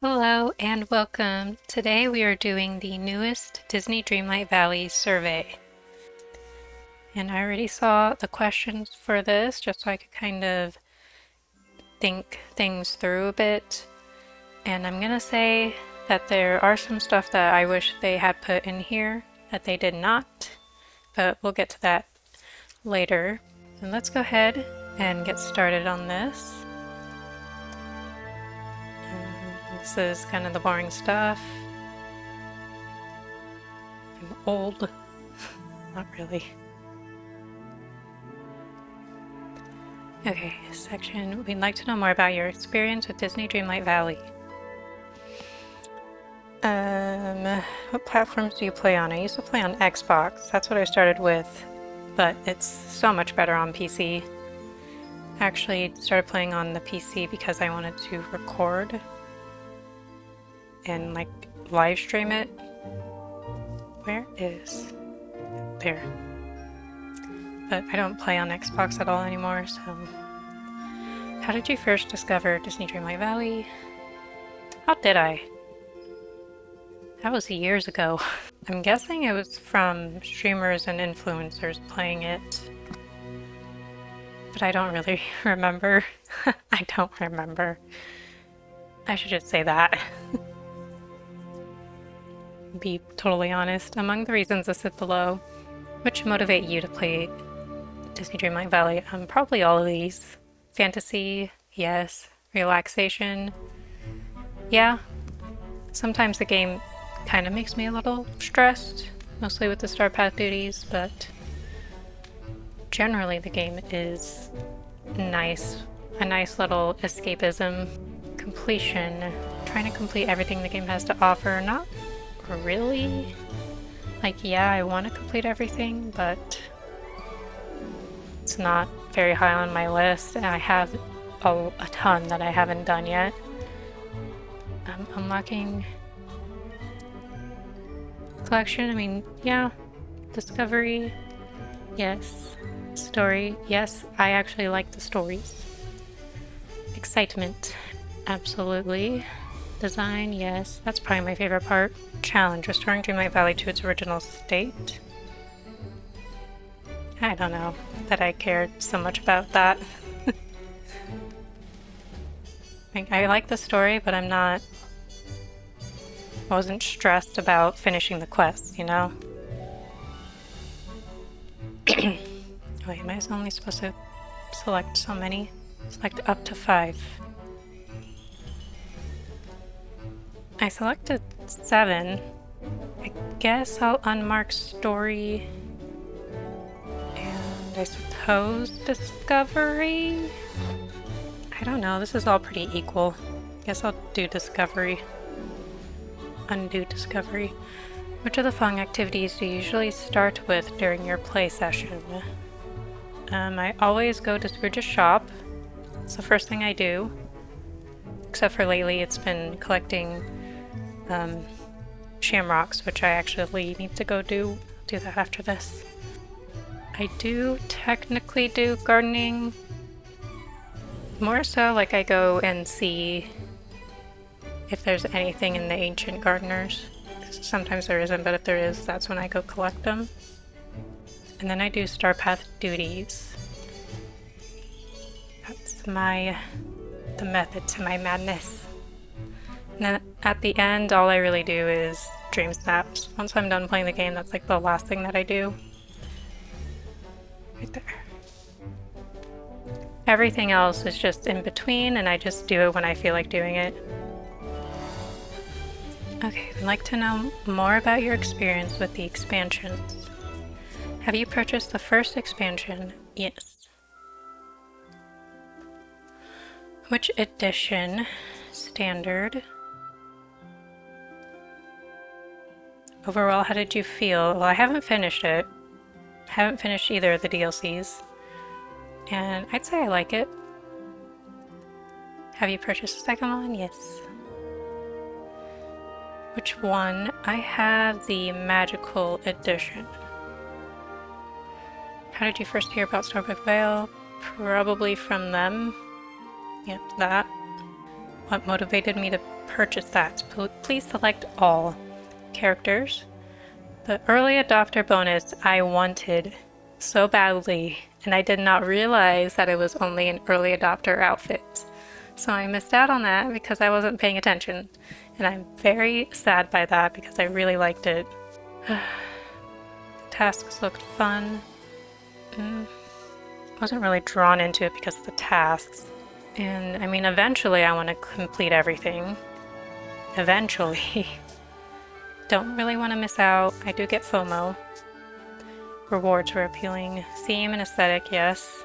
Hello and welcome. Today we are doing the newest Disney Dreamlight Valley survey. And I already saw the questions for this just so I could kind of think things through a bit. And I'm gonna say that there are some stuff that I wish they had put in here that they did not, but we'll get to that later. And let's go ahead and get started on this. This is kind of the boring stuff. I'm old. Not really. Okay, section. We'd like to know more about your experience with Disney Dreamlight Valley. What platforms do you play on? I used to play on Xbox. That's what I started with, but it's so much better on PC. I actually started playing on the PC because I wanted to record and live stream it. Where is there? But I don't play on Xbox at all anymore, so... How did you first discover Disney Dreamlight Valley? How did I? That was years ago. I'm guessing it was from streamers and influencers playing it. But I don't really remember. I don't remember. I should just say that. Be totally honest. Among the reasons listed below, which motivate you to play Disney Dreamlight Valley? Probably all of these. Fantasy, yes. Relaxation, yeah. Sometimes the game kind of makes me a little stressed, mostly with the Star Path duties, but generally the game is nice. A nice little escapism. Completion, trying to complete everything the game has to offer. Not really. Yeah, I want to complete everything, but it's not very high on my list, and I have a ton that I haven't done yet. Unlocking collection, I mean, yeah. Discovery, yes. Story, yes. I actually like the stories. Excitement, absolutely. Design, yes. That's probably my favorite part. Challenge, restoring Dreamlight Valley to its original state. I don't know that I cared so much about that. I like the story, but I wasn't stressed about finishing the quest, you know? Wait, am I only supposed to select so many? Select up to 5. I selected 7. I guess I'll unmark story. And I suppose discovery? I don't know, this is all pretty equal. Guess I'll do discovery. Undo discovery. Which of the following activities do you usually start with during your play session? I always go to Scrooge's shop. It's the first thing I do. Except for lately it's been collecting shamrocks, which I actually need to go do that after this. I do technically do gardening. More so I go and see if there's anything in the ancient gardeners. Sometimes there isn't, but if there is, that's when I go collect them. And then I do Star Path duties. That's the method to my madness. And then at the end, all I really do is dream snaps. Once I'm done playing the game, that's the last thing that I do. Right there. Everything else is just in between, and I just do it when I feel like doing it. Okay, I'd like to know more about your experience with the expansions. Have you purchased the first expansion? Yes. Which edition? Standard. Overall, how did you feel? Well, I haven't finished it. I haven't finished either of the DLCs. And I'd say I like it. Have you purchased the second one? Yes. Which one? I have the magical edition. How did you first hear about Starbuck Vale? Probably from them. Yep, that. what motivated me to purchase that. Please select all characters. The early adopter bonus I wanted so badly, and I did not realize that it was only an early adopter outfit. So I missed out on that because I wasn't paying attention. And I'm very sad by that because I really liked it. Tasks looked fun. Wasn't really drawn into it because of the tasks. And I mean, eventually I want to complete everything. Eventually. Don't really want to miss out. I do get FOMO. Rewards were appealing. Theme and aesthetic, yes.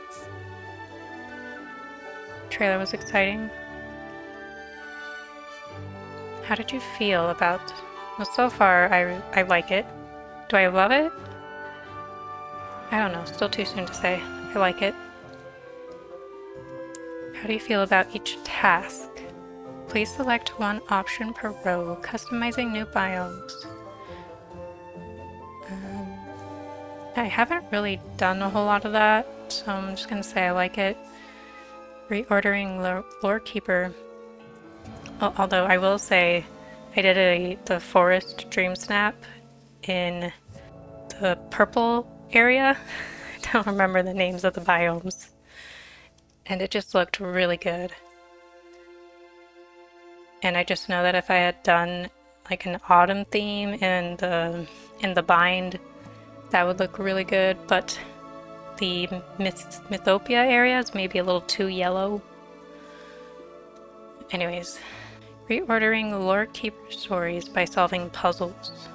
Trailer was exciting. How did you feel about... Well, so far I like it. Do I love it? I don't know, still too soon to say. I like it. How do you feel about each task? Please select one option per row. Customizing new biomes. I haven't really done a whole lot of that, so I'm just gonna say I like it. Reordering Lore Keeper. Although I will say I did the Forest Dream Snap in the purple area. I don't remember the names of the biomes. And it just looked really good. And I just know that if I had done like an autumn theme in the bind, that would look really good, but the Mythopia area is maybe a little too yellow. Anyways, reordering Lore Keeper stories by solving puzzles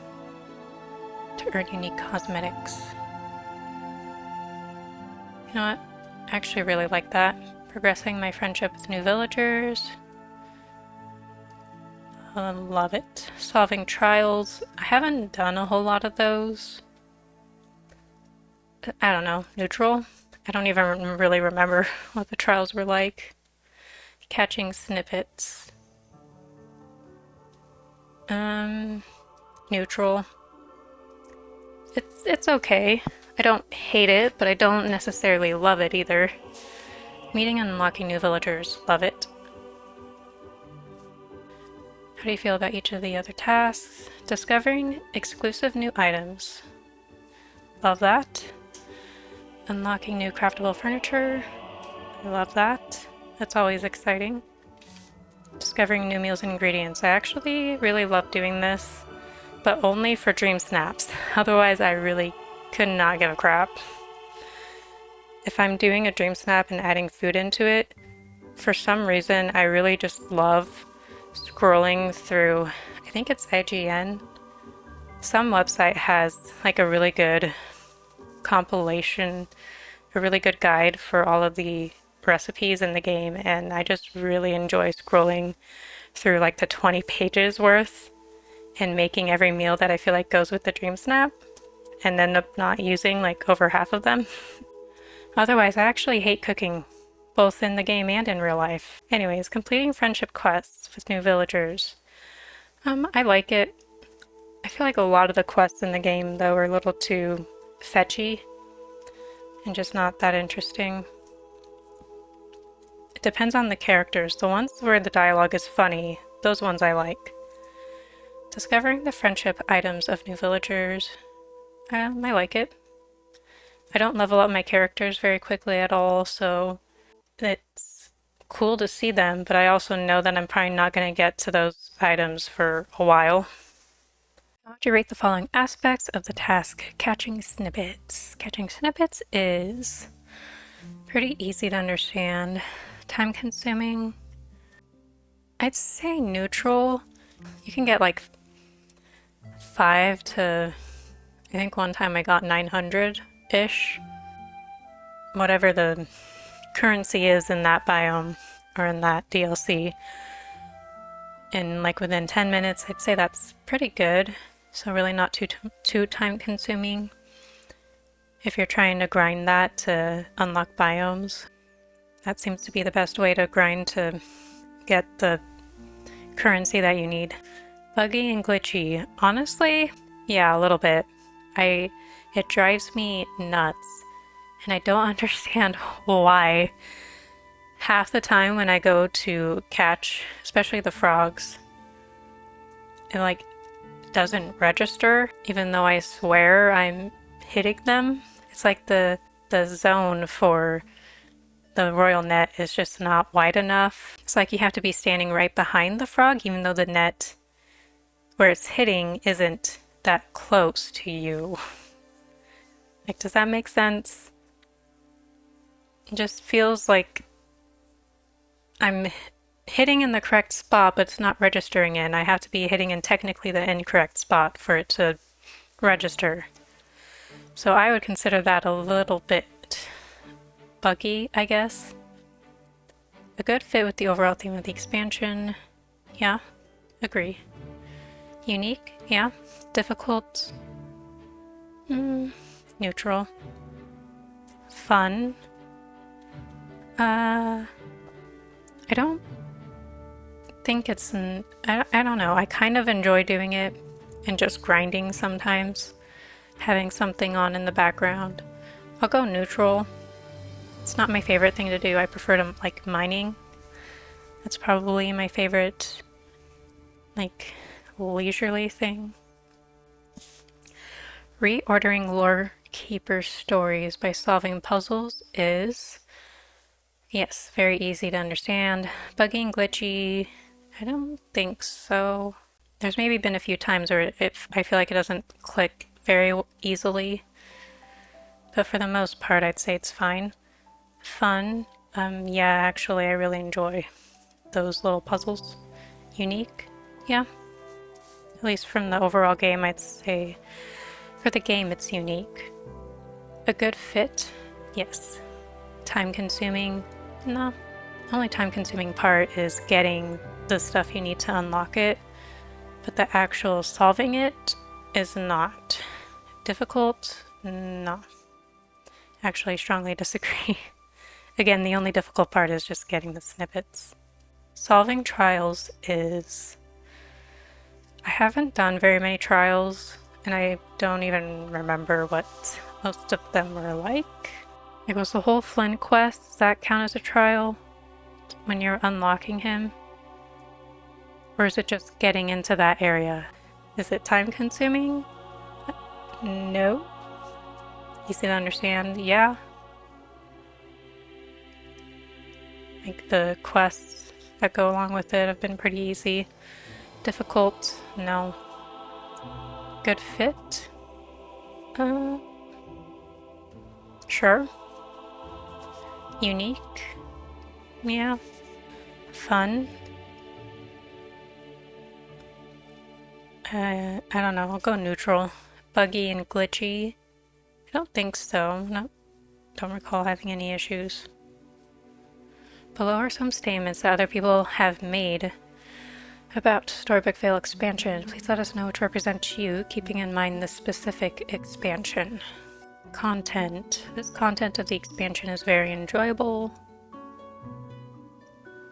to earn unique cosmetics. You know what? I actually really like that. Progressing my friendship with new villagers. I love it. Solving trials. I haven't done a whole lot of those. I don't know. Neutral? I don't even really remember what the trials were like. Catching snippets. Neutral. It's okay. I don't hate it, but I don't necessarily love it either. Meeting and unlocking new villagers. Love it. How do you feel about each of the other tasks? Discovering exclusive new items. Love that. Unlocking new craftable furniture. I love that. That's always exciting. Discovering new meals and ingredients. I actually really love doing this, but only for Dream Snaps. Otherwise, I really could not give a crap. If I'm doing a Dream Snap and adding food into it, for some reason, I really just love scrolling through, I think it's IGN. Some website has like a really good compilation, a really good guide for all of the recipes in the game, and I just really enjoy scrolling through like the 20 pages worth and making every meal that I feel like goes with the Dream Snap and end up not using like over half of them. Otherwise, I actually hate cooking, both in the game and in real life. Anyways, completing friendship quests with new villagers. I like it. I feel like a lot of the quests in the game, though, are a little too fetchy and just not that interesting. It depends on the characters. The ones where the dialogue is funny, those ones I like. Discovering the friendship items of new villagers. I like it. I don't level up my characters very quickly at all, so it's cool to see them, but I also know that I'm probably not going to get to those items for a while. How would you rate the following aspects of the task, catching snippets? Catching snippets is pretty easy to understand. Time consuming, I'd say neutral. You can get like 5 to, I think one time I got 900-ish. Whatever the currency is in that biome or in that DLC. And like within 10 minutes, I'd say that's pretty good. So really not too time consuming if you're trying to grind that to unlock biomes. That seems to be the best way to grind to get the currency that you need. Buggy and glitchy. Honestly, yeah, a little bit. It drives me nuts. And I don't understand why. half the time when I go to catch, especially the frogs, it like doesn't register, even though I swear I'm hitting them. It's like the zone for the royal net is just not wide enough. It's like you have to be standing right behind the frog, even though the net where it's hitting isn't that close to you. Like, does that make sense? It just feels like I'm hitting in the correct spot, but it's not registering in. I have to be hitting in technically the incorrect spot for it to register. So I would consider that a little bit buggy, I guess. A good fit with the overall theme of the expansion. Yeah, agree. Unique, yeah. Difficult. Neutral. Fun. I don't think it's I don't know. I kind of enjoy doing it and just grinding sometimes. Having something on in the background. I'll go neutral. It's not my favorite thing to do. I prefer to like mining. That's probably my favorite like leisurely thing. Reordering lore keeper stories by solving puzzles is, yes, very easy to understand. Buggy and glitchy, I don't think so. There's maybe been a few times where I feel like it doesn't click very easily, but for the most part I'd say it's fine. Fun, yeah, actually I really enjoy those little puzzles. Unique, yeah. At least from the overall game, I'd say for the game it's unique. A good fit, yes. Time consuming, no. The only time consuming part is getting the stuff you need to unlock it, but the actual solving it is not. Difficult, no. Actually, strongly disagree. Again, the only difficult part is just getting the snippets. Solving trials is... I haven't done very many trials, and I don't even remember what most of them were like. It was the whole Flynn quest. Does that count as a trial when you're unlocking him? Or is it just getting into that area? Is it time consuming? No. Easy to understand? Yeah. Like the quests that go along with it have been pretty easy. Difficult? No. Good fit? Sure. Unique? Yeah. Fun? I don't know, I'll go neutral. Buggy and glitchy? I don't think so. No, don't recall having any issues. Below are some statements that other people have made about Storybook Vale expansion. Please let us know which represents you, keeping in mind the specific expansion. Content. This content of the expansion is very enjoyable.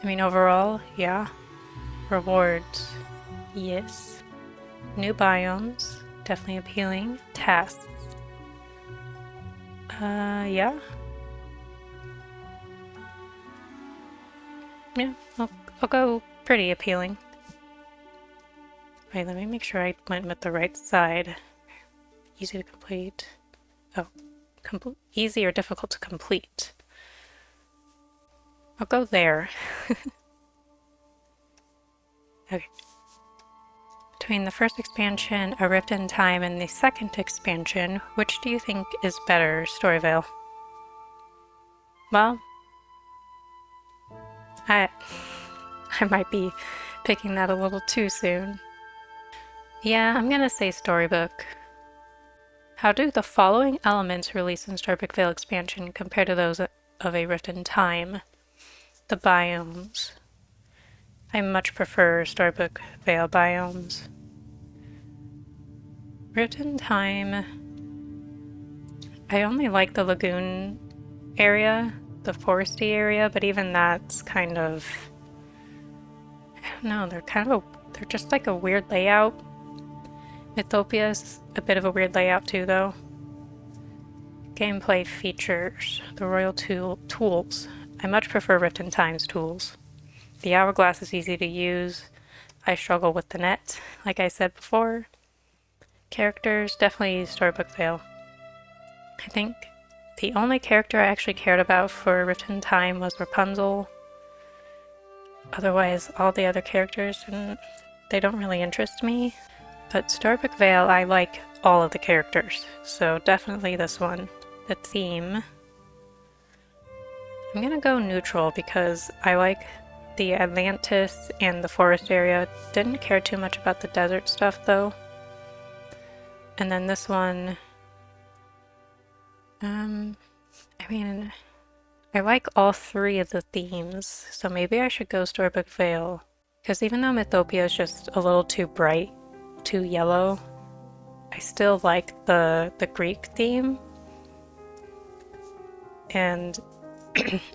I mean, overall, yeah. Rewards. Yes. New biomes. Definitely appealing. Tasks. Yeah. Yeah, I'll go pretty appealing. Wait, let me make sure I went with the right side. Easy to complete. Oh, easy or difficult to complete. I'll go there. Okay. Between the first expansion, A Rift in Time, and the second expansion, which do you think is better, Storyvale? Well, I might be picking that a little too soon. Yeah, I'm gonna say Storybook. How do the following elements released in Storybook Vale expansion compare to those of A Rift in Time? The biomes. I much prefer Storybook Vale biomes. Rift in Time... I only like the lagoon area, the foresty area, but even that's kind of... I don't know, they're just like a weird layout. Mythopia is a bit of a weird layout too, though. Gameplay features. The royal tools. I much prefer Rift in Time's tools. The hourglass is easy to use. I struggle with the net, like I said before. Characters, definitely Storybook Vale. I think the only character I actually cared about for Rift in Time was Rapunzel. Otherwise, all the other characters, they don't really interest me. But Storybook Vale, I like all of the characters, so definitely this one. The theme, I'm gonna go neutral because I like the Atlantis and the forest area. Didn't care too much about the desert stuff though. And then this one, I mean, I like all three of the themes, so maybe I should go Storybook Vale. Because even though Mythopia is just a little too bright, too yellow, I still like the Greek theme. And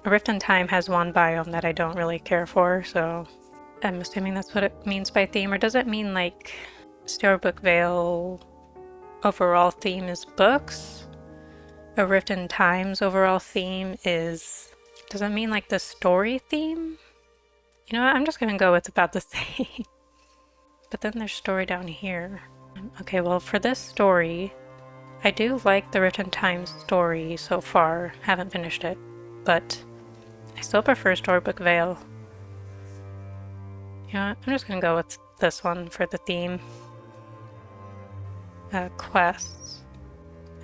A Rift in Time has one biome that I don't really care for, so I'm assuming that's what it means by theme. Or does it mean like Storybook Vale overall theme is books? A Rift in Time's overall theme is... does it mean like the story theme? You know what, I'm just gonna go with about the same. But then there's story down here. Okay, well for this story, I do like the Rift in Time story so far. Haven't finished it, but I still prefer Storybook Vale. You know what, I'm just gonna go with this one for the theme. Quests.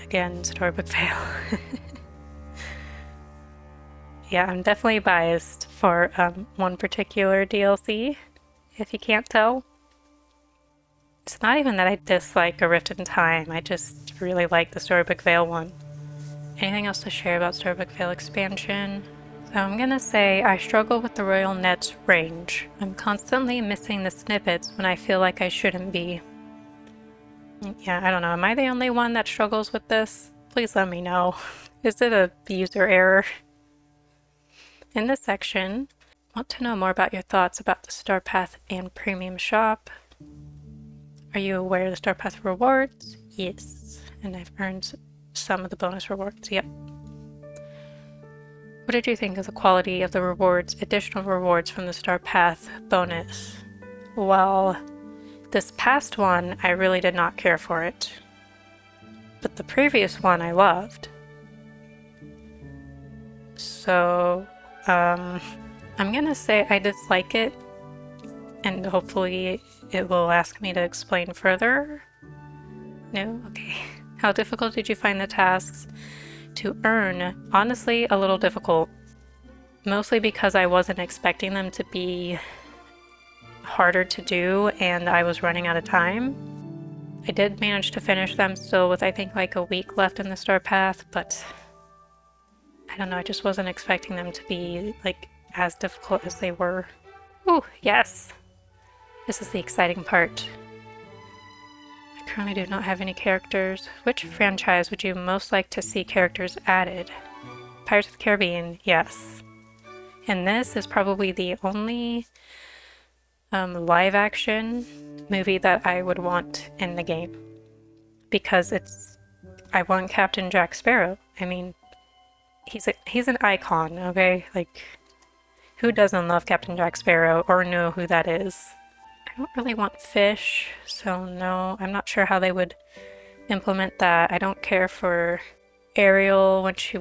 Again, Storybook Vale. Yeah, I'm definitely biased for one particular DLC, if you can't tell. It's not even that I dislike A Rift in Time, I just really like the Storybook Vale one. Anything else to share about Storybook Vale expansion? So I'm gonna say I struggle with the Royal Net's range. I'm constantly missing the snippets when I feel like I shouldn't be. Yeah, I don't know, am I the only one that struggles with this? Please let me know. Is it a user error? In this section, I want to know more about your thoughts about the Star Path and Premium Shop. Are you aware of the Star Path rewards? Yes. And I've earned some of the bonus rewards, yep. What did you think of the quality of the rewards, additional rewards from the Star Path bonus? Well, this past one, I really did not care for it. But the previous one I loved. So, I'm gonna say I dislike it, and hopefully it will ask me to explain further. No? Okay. How difficult did you find the tasks to earn? Honestly, a little difficult. Mostly because I wasn't expecting them to be harder to do, and I was running out of time. I did manage to finish them still with I think like a week left in the Star Path, but I don't know, I just wasn't expecting them to be like as difficult as they were. Ooh, yes! This is the exciting part. I currently do not have any characters. Which franchise would you most like to see characters added? Pirates of the Caribbean, yes. And this is probably the only live action movie that I would want in the game. Because I want Captain Jack Sparrow. I mean, he's an icon, okay? Like, who doesn't love Captain Jack Sparrow or know who that is? I don't really want fish, so no, I'm not sure how they would implement that. I don't care for Ariel when she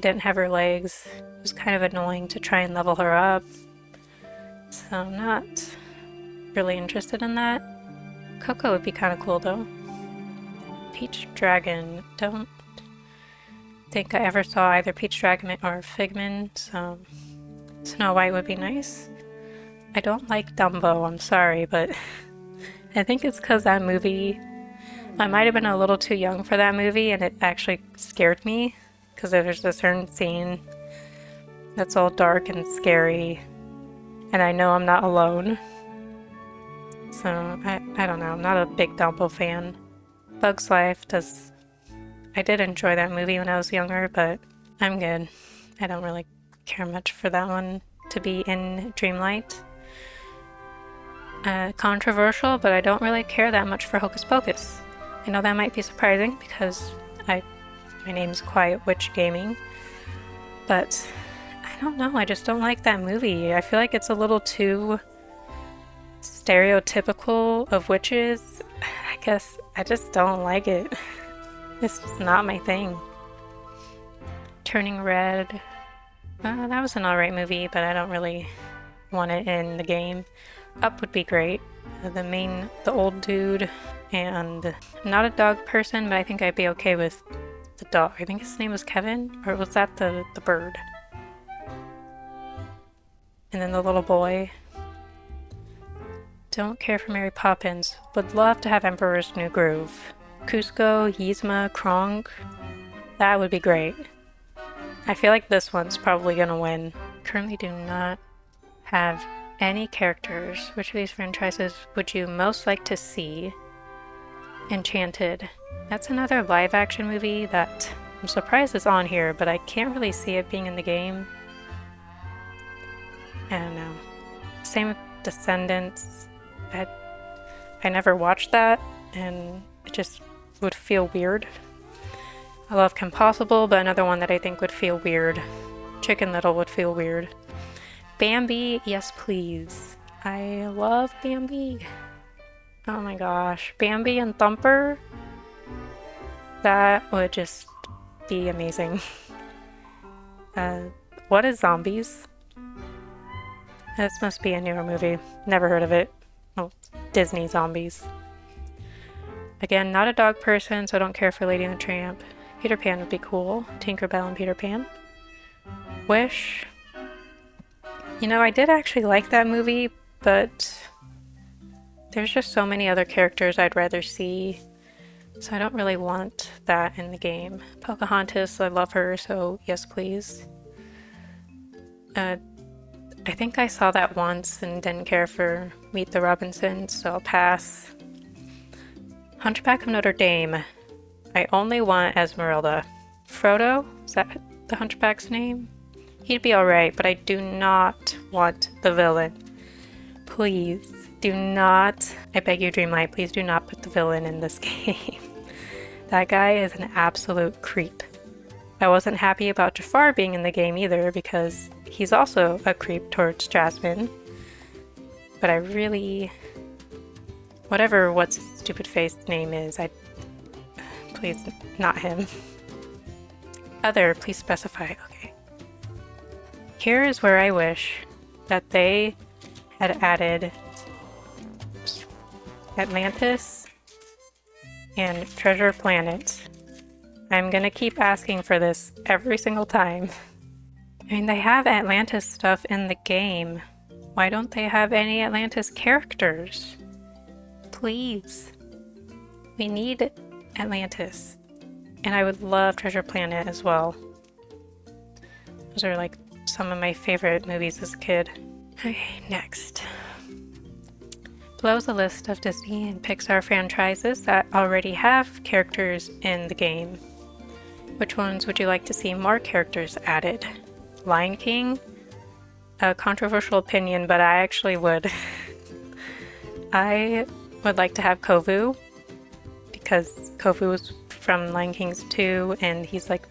didn't have her legs. It was kind of annoying to try and level her up. So I'm not really interested in that. Coco would be kind of cool though. Peach Dragon, don't think I ever saw either Peach Dragon or Figment, so Snow White would be nice. I don't like Dumbo, I'm sorry, but I think it's because that movie, I might have been a little too young for that movie and it actually scared me because there's a certain scene that's all dark and scary and I know I'm not alone. So I don't know, I'm not a big Dumbo fan. Bug's Life I did enjoy that movie when I was younger, but I'm good. I don't really care much for that one to be in Dreamlight. Controversial, but I don't really care that much for Hocus Pocus. I know that might be surprising because my name's Quiet Witch Gaming, but don't know, I just don't like that movie. I feel like it's a little too stereotypical of witches. I guess I just don't like it. It's just not my thing. Turning Red. That was an alright movie, but I don't really want it in the game. Up would be great. The old dude, and I'm not a dog person, but I think I'd be okay with the dog. I think his name was Kevin, or was that the bird? And then the little boy. Don't care for Mary Poppins. Would love to have Emperor's New Groove. Cusco, Yzma, Kronk. That would be great. I feel like this one's probably gonna win. Currently do not have any characters. Which of these franchises would you most like to see? Enchanted. That's another live action movie that I'm surprised is on here, but I can't really see it being in the game. I don't know. Same with Descendants. I never watched that, and it just would feel weird. I love Kim Possible, but another one that I think would feel weird. Chicken Little would feel weird. Bambi, yes please. I love Bambi. Oh my gosh. Bambi and Thumper? That would just be amazing. What is Zombies? This must be a newer movie. Never heard of it. Oh, Disney Zombies. Again, not a dog person, so I don't care for Lady and the Tramp. Peter Pan would be cool. Tinkerbell and Peter Pan. Wish. You know, I did actually like that movie, but there's just so many other characters I'd rather see, so I don't really want that in the game. Pocahontas, I love her, so yes please. I think I saw that once and didn't care for Meet the Robinsons, so I'll pass. Hunchback of Notre Dame. I only want Esmeralda. Frodo? Is that the Hunchback's name? He'd be alright, but I do not want the villain. Please, do not. I beg you, Dreamlight, please do not put the villain in this game. That guy is an absolute creep. I wasn't happy about Jafar being in the game either, because he's also a creep towards Jasmine. But I really... Whatever what's his stupid face name is, please, not him. Other, please specify. Okay. Here is where I wish that they had added Atlantis and Treasure Planet. I'm gonna keep asking for this every single time. I mean, they have Atlantis stuff in the game. Why don't they have any Atlantis characters? Please. We need Atlantis. And I would love Treasure Planet as well. Those are like some of my favorite movies as a kid. Okay, next. Below is a list of Disney and Pixar franchises that already have characters in the game. Which ones would you like to see more characters added? Lion King? A controversial opinion, but I actually would. I would like to have Kovu, because Kovu was from Lion King 2, and he's like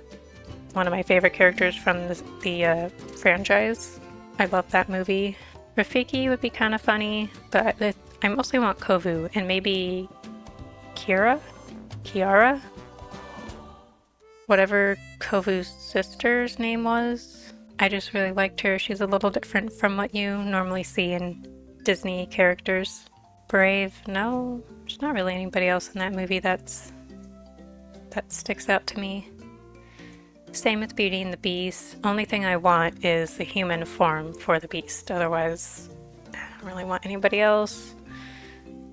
one of my favorite characters from the franchise. I love that movie. Rafiki would be kind of funny, but I mostly want Kovu, and maybe Kiara? Whatever Kovu's sister's name was. I just really liked her. She's a little different from what you normally see in Disney characters. Brave, no, there's not really anybody else in that movie that sticks out to me. Same with Beauty and the Beast. Only thing I want is the human form for the Beast. Otherwise, I don't really want anybody else.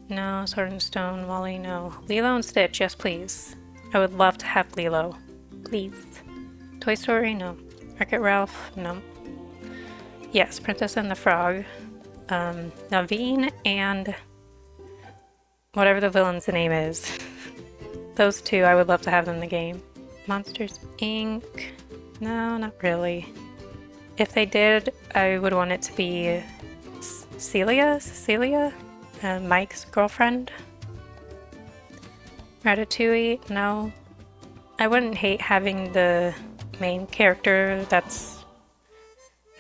No, Sword and Stone, Wally, no. Lilo and Stitch, yes please. I would love to have Lilo. Please. Toy Story, no. Wreck-It Ralph, no. Yes, Princess and the Frog. Naveen and whatever the villain's name is. Those two, I would love to have in the game. Monsters Inc. No, not really. If they did, I would want it to be Cecilia? Mike's girlfriend? Ratatouille? No. I wouldn't hate having the main character that's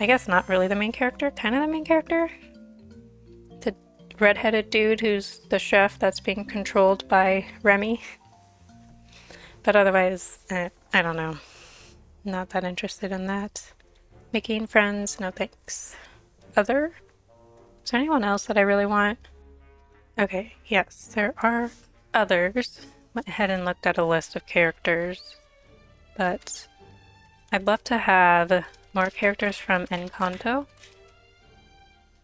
I guess not really the main character, kind of the main character. The redheaded dude who's the chef that's being controlled by Remy. But otherwise, I don't know. Not that interested in that. Making friends, no thanks. Other? Is there anyone else that I really want? Okay, yes, there are others. Went ahead and looked at a list of characters, but I'd love to have more characters from Encanto.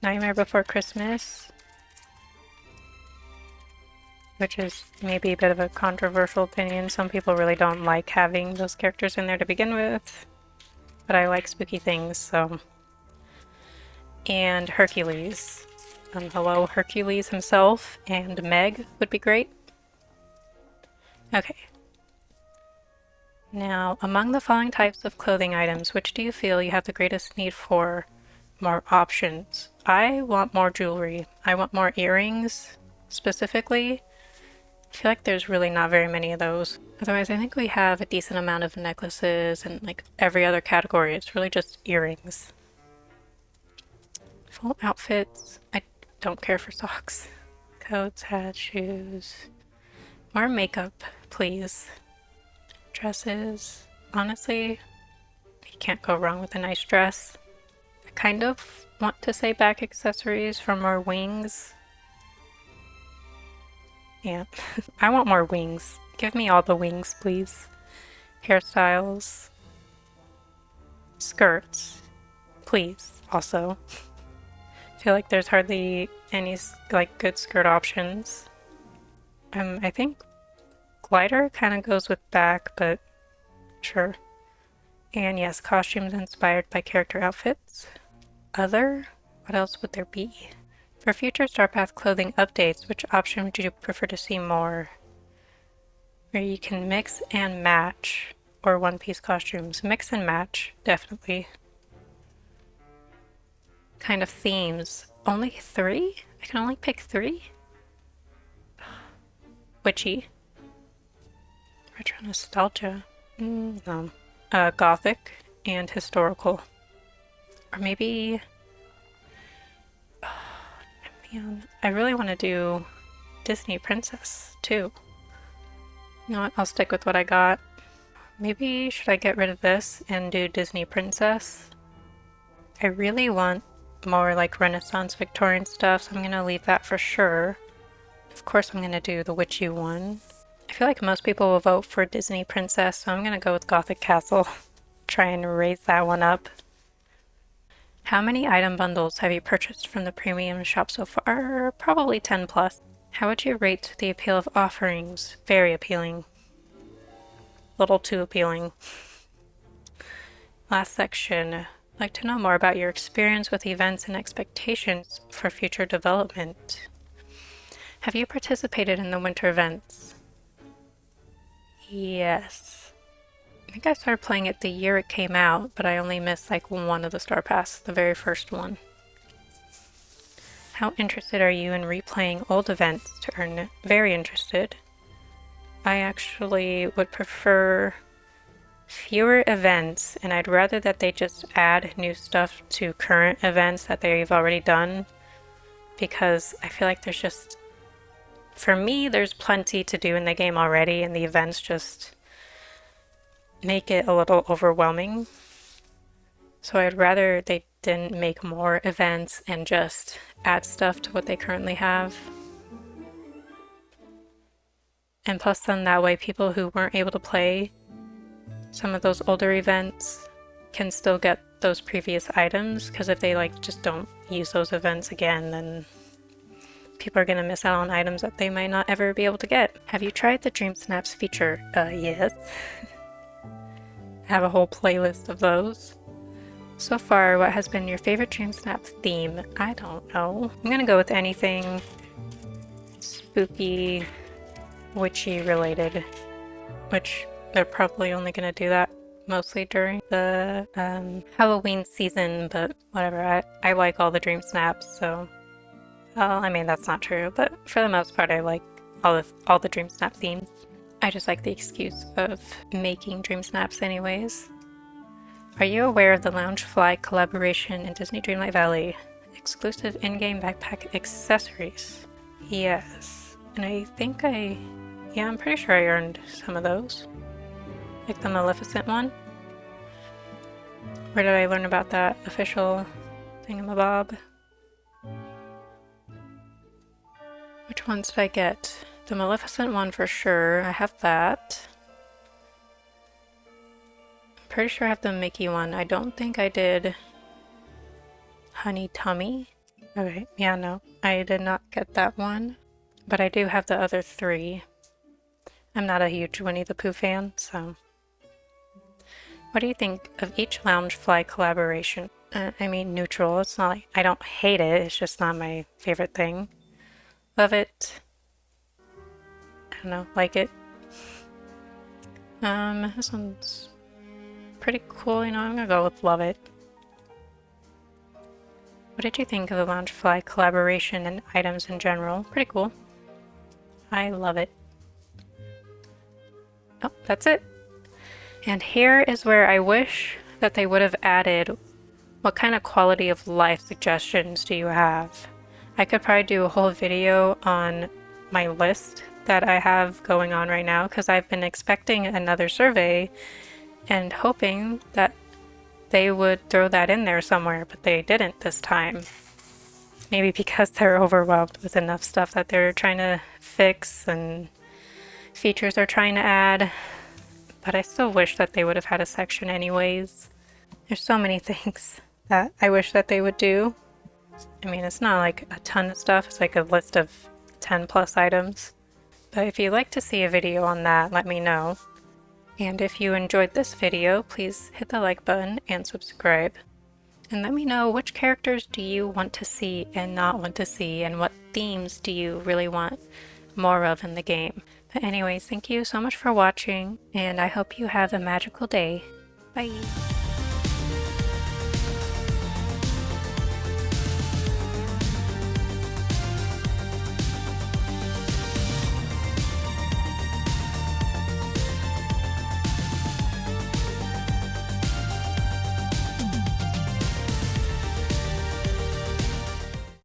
Nightmare Before Christmas, which is maybe a bit of a controversial opinion. Some people really don't like having those characters in there to begin with, but I like spooky things, so. And Hercules. Hello, Hercules himself, and Meg would be great. Okay. Now, among the following types of clothing items, which do you feel you have the greatest need for more options? I want more jewelry. I want more earrings, specifically. I feel like there's really not very many of those. Otherwise, I think we have a decent amount of necklaces and like every other category. It's really just earrings. Full outfits. I don't care for socks. Coats, hats, shoes. More makeup, please. Dresses. Honestly, you can't go wrong with a nice dress. I kind of want to say back accessories for more wings. Yeah, I want more wings. Give me all the wings, please. Hairstyles. Skirts. Please, also. I feel like there's hardly any like good skirt options. I think glider kind of goes with back, but sure. And yes, costumes inspired by character outfits. Other? What else would there be? For future Star Path clothing updates, which option would you prefer to see more? Where you can mix and match, or one-piece costumes. Mix and match, definitely. Kind of themes. Only 3? I can only pick 3? Witchy. Retro nostalgia. No. Gothic and historical. Or maybe... Man, I really want to do Disney Princess, too. You know what? I'll stick with what I got. Maybe should I get rid of this and do Disney Princess? I really want more like Renaissance Victorian stuff, so I'm gonna leave that for sure. Of course I'm gonna do the witchy one. I feel like most people will vote for Disney Princess, so I'm gonna go with Gothic Castle. Try and raise that one up. How many item bundles have you purchased from the premium shop so far? Probably 10 plus. How would you rate the appeal of offerings? Very appealing. Little too appealing. Last section. I'd like to know more about your experience with events and expectations for future development. Have you participated in the winter events? Yes. I think I started playing it the year it came out, but I only missed like one of the Star Pass, the very first one. How interested are you in replaying old events to earn it? Very interested. I actually would prefer fewer events, and I'd rather that they just add new stuff to current events that they've already done, because I feel like there's just, for me, there's plenty to do in the game already, and the events just make it a little overwhelming. So I'd rather they didn't make more events and just add stuff to what they currently have. And plus then that way people who weren't able to play some of those older events can still get those previous items, because if they like just don't use those events again, then people are going to miss out on items that they might not ever be able to get. Have you tried the Dream Snaps feature? Yes. I have a whole playlist of those. So far, what has been your favorite Dream Snap theme? I don't know. I'm gonna go with anything spooky, witchy related, which they're probably only gonna do that mostly during the Halloween season, but whatever. I like all the Dream Snaps, so... Well, I mean, that's not true, but for the most part, I like all the Dream Snap themes. I just like the excuse of making Dream Snaps anyways. Are you aware of the Loungefly collaboration in Disney Dreamlight Valley? Exclusive in-game backpack accessories. Yes. And I think yeah, I'm pretty sure I earned some of those. Like the Maleficent one. Where did I learn about that official thingamabob? Which ones did I get? The Maleficent one for sure. I have that. I'm pretty sure I have the Mickey one. I don't think I did Honey Tummy. Okay, yeah, no. I did not get that one. But I do have the other 3. I'm not a huge Winnie the Pooh fan, so... What do you think of each Loungefly collaboration? I mean, neutral. It's not like... I don't hate it, it's just not my favorite thing. Love it. I don't know, like it. This one's pretty cool, you know, I'm gonna go with love it. What did you think of the Loungefly collaboration and items in general? Pretty cool. I love it. Oh, that's it. And here is where I wish that they would have added what kind of quality of life suggestions do you have? I could probably do a whole video on my list that I have going on right now because I've been expecting another survey and hoping that they would throw that in there somewhere, but they didn't this time. Maybe because they're overwhelmed with enough stuff that they're trying to fix and features they're trying to add. But I still wish that they would have had a section anyways. There's so many things that I wish that they would do. I mean, it's not like a ton of stuff. It's like a list of 10 plus items. But if you'd like to see a video on that, let me know. And if you enjoyed this video, please hit the like button and subscribe. And let me know which characters do you want to see and not want to see, and what themes do you really want more of in the game. But anyways, thank you so much for watching, and I hope you have a magical day. Bye!